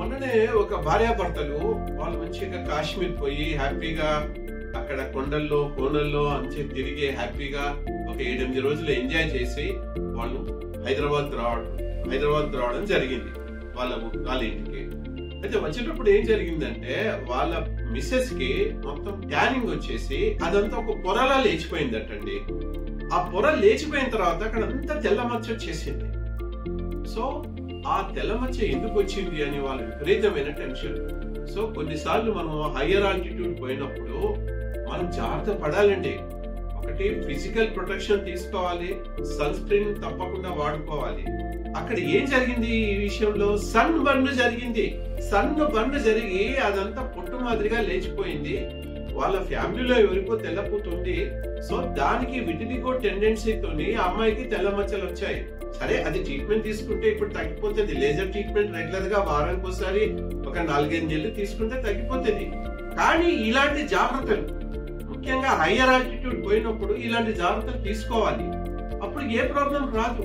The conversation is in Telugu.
మొన్ననే ఒక భార్యాభర్తలు వాళ్ళు మంచిగా కాశ్మీర్ పోయి హ్యాపీగా అక్కడ కొండల్లో కోనల్లో అంచే తిరిగి హ్యాపీగా ఒక 7-8 రోజులు ఎంజాయ్ చేసి వాళ్ళు హైదరాబాద్ రావడం జరిగింది వాళ్ళ ఇంటికి. అయితే వచ్చేటప్పుడు ఏం జరిగిందంటే వాళ్ళ మిస్సెస్ కి మొత్తం ట్యానింగ్ వచ్చేసి అదంతా ఒక పొరలా లేచిపోయిందటండి. ఆ పొర లేచిపోయిన తర్వాత అక్కడ అంతా తెల్ల మచ్చ వచ్చేసింది. సో ఆ తెల్ల మచ్చ ఎందుకు వచ్చింది అని వాళ్ళ విపరీతమైన టెన్షన్. సో కొన్నిసార్లు మనం హయ్యర్ ఆల్టిట్యూడ్ పోయినప్పుడు మనం జాగ్రత్త పడాలండి. ఒకటి ఫిజికల్ ప్రొటెక్షన్ తీసుకోవాలి, సన్ స్క్రీన్ తప్పకుండా వాడుకోవాలి. అక్కడ ఏం జరిగింది ఈ విషయంలో? సన్ బర్న్ జరిగి అదంతా పొట్టు మాదిరిగా లేచిపోయింది. వాళ్ళ ఫ్యామిలీలో ఎవరికో తెల్లపోతుంది. సో దానికి విటిలిగో టెండెన్సీతోని ఆ అమ్మాయికి తెల్ల మచ్చలు వచ్చాయి. సరే, అది ట్రీట్మెంట్ తీసుకుంటే ఇప్పుడు తగ్గిపోతుంది. లేజర్ ట్రీట్మెంట్ రెగ్యులర్ గా వారానికి ఒకసారి ఒక 4-5 నెలలు తీసుకుంటే తగ్గిపోతుంది. కానీ ఇలాంటి జాగ్రత్తలు, ముఖ్యంగా హయ్యర్ ఆల్టిట్యూడ్ పోయినప్పుడు ఇలాంటి జాగ్రత్తలు తీసుకోవాలి. అప్పుడు ఏ ప్రాబ్లం రాదు.